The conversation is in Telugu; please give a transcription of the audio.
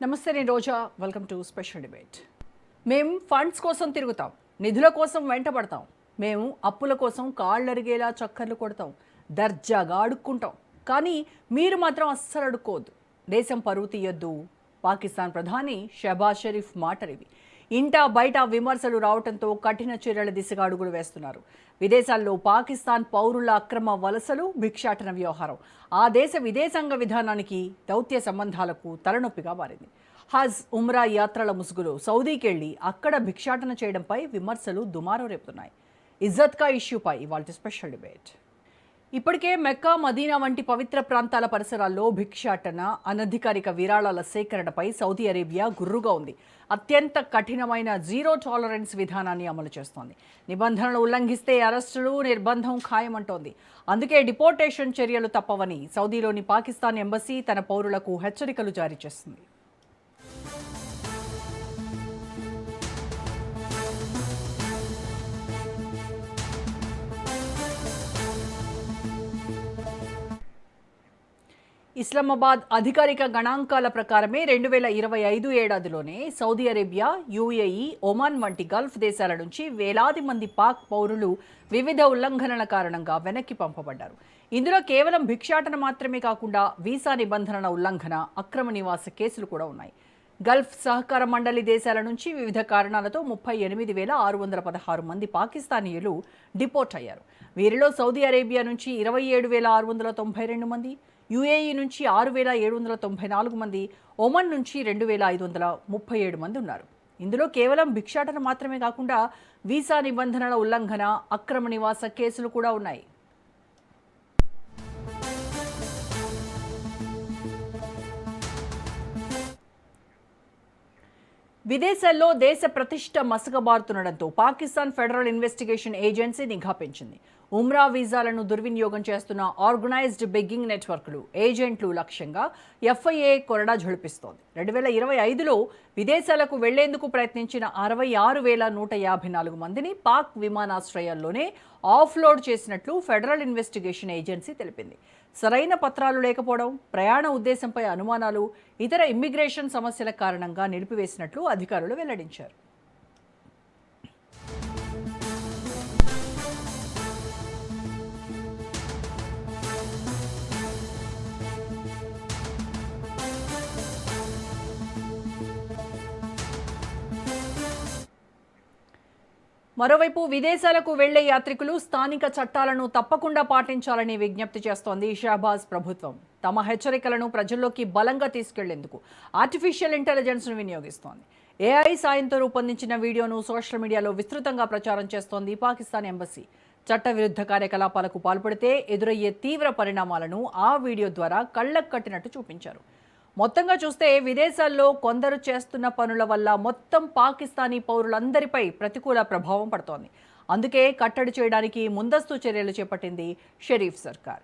నమస్తే, నేను Roja. Welcome to special debate. మేము ఫండ్స్ కోసం తిరుగుతాం, నిధుల కోసం వెంటబడతాం, మేము అప్పుల కోసం కాళ్ళరిగేలా చక్కర్లు కొడతాం, దర్జాగా అడుక్కుంటాం. కానీ మీరు మాత్రం అస్సలు అడుక్కోవద్దు. దేశం పరువు తీయొద్దు. పాకిస్తాన్ ప్రధాని షహబాజ్ షరీఫ్ మాటలివి. ఇంటా బయట విమర్శలు రావడంతో కఠిన చర్యల దిశగా అడుగులు వేస్తున్నారు. విదేశాల్లో పాకిస్తాన్ పౌరుల అక్రమ వలసలు, భిక్షాటన వ్యవహారం ఆ దేశ విదేశాంగ విధానానికి, దౌత్య సంబంధాలకు తలనొప్పిగా మారింది. హజ్, ఉమ్రా యాత్రల ముసుగులో సౌదీకెళ్లి అక్కడ భిక్షాటన చేయడంపై విమర్శలు దుమారం రేపుతున్నాయి. ఇజ్జత్ కా ఇష్యూపై ఇవాళ స్పెషల్ డిబేట్. ఇప్పటికే మెక్కా, మదీనా వంటి పవిత్ర ప్రాంతాల పరిసరాల్లో భిక్షాటన, అనధికారిక విరాళాల సేకరణపై సౌదీ అరేబియా గుర్రుగా ఉంది. అత్యంత కఠినమైన జీరో టాలరెన్స్ విధానాన్ని అమలు చేస్తోంది. నిబంధనలు ఉల్లంఘిస్తే అరెస్టులు, నిర్బంధం ఖాయమంటోంది. అందుకే డిపోర్టేషన్ చర్యలు తప్పవని సౌదీలోని పాకిస్తాన్ ఎంబసీ తన పౌరులకు హెచ్చరికలు జారీ చేస్తుంది. ఇస్లామాబాద్ అధికారిక గణాంకాల ప్రకారమే 2025 ఏడాదిలోనే సౌదీ అరేబియా, యుఏఈ, ఒమాన్ వంటి గల్ఫ్ దేశాల నుంచి వేలాది మంది పాక్ పౌరులు వివిధ ఉల్లంఘనల కారణంగా వెనక్కి పంపబడ్డారు. ఇందులో కేవలం భిక్షాటన మాత్రమే కాకుండా వీసా నిబంధనల ఉల్లంఘన, అక్రమ నివాస కేసులు కూడా ఉన్నాయి. గల్ఫ్ సహకార మండలి దేశాల నుంచి వివిధ కారణాలతో 38,616 మంది పాకిస్తానీయులు డిపోర్ట్ అయ్యారు. వీరిలో సౌదీ అరేబియా నుంచి 27,692 మంది, యుఏఈ నుంచి 6,794 మంది, ఒమన్ నుంచి 2,537 మంది ఉన్నారు. ఇందులో కేవలం భిక్షాటన మాత్రమే కాకుండా వీసా నిబంధనల ఉల్లంఘన, అక్రమ నివాస కేసులు కూడా ఉన్నాయి. విదేశాల్లో దేశ ప్రతిష్ట మసకబారుతుండటంతో పాకిస్తాన్ ఫెడరల్ ఇన్వెస్టిగేషన్ ఏజెన్సీ నిఘా పెంచింది. ఉమ్రా వీసాలను దుర్వినియోగం చేస్తున్న ఆర్గనైజ్డ్ బెగ్గింగ్ నెట్వర్క్లు, ఏజెంట్లు లక్ష్యంగా ఎఫ్ఐఏ కొరడా ఝడిపిస్తోంది. 2025లో విదేశాలకు వెళ్లేందుకు ప్రయత్నించిన 66,154 మందిని పాక్ విమానాశ్రయాల్లోనే ఆఫ్లోడ్ చేసినట్లు ఫెడరల్ ఇన్వెస్టిగేషన్ ఏజెన్సీ తెలిపింది. సరైన పత్రాలు లేకపోవడం, ప్రయాణ ఉద్దేశంపై అనుమానాలు, ఇతర ఇమ్మిగ్రేషన్ సమస్యల కారణంగా నిలిపివేసినట్లు అధికారులు వెల్లడించారు. మరోవైపు విదేశాలకు వెళ్లే యాత్రికులు స్థానిక చట్టాలను తప్పకుండా పాటించాలని విజ్ఞప్తి చేస్తోంది షహబాజ్ ప్రభుత్వం. తమ హెచ్చరికలను ప్రజల్లోకి బలంగా తీసుకెళ్లేందుకు ఆర్టిఫిషియల్ ఇంటెలిజెన్స్ను వినియోగిస్తోంది. ఏఐ సాయంతో రూపొందించిన వీడియోను సోషల్ మీడియాలో విస్తృతంగా ప్రచారం చేస్తోంది పాకిస్తాన్ ఎంబసీ. చట్టవిరుద్ధ కార్యకలాపాలకు పాల్పడితే ఎదురయ్యే తీవ్ర పరిణామాలను ఆ వీడియో ద్వారా కళ్లకు కట్టినట్టు చూపించారు. మొత్తంగా చూస్తే విదేశాల్లో కొందరు చేస్తున్న పనుల వల్ల మొత్తం పాకిస్తానీ పౌరులందరిపై ప్రతికూల ప్రభావం పడుతోంది. అందుకే కట్టడి చేయడానికి ముందస్తు చర్యలు చేపట్టింది షరీఫ్ సర్కార్.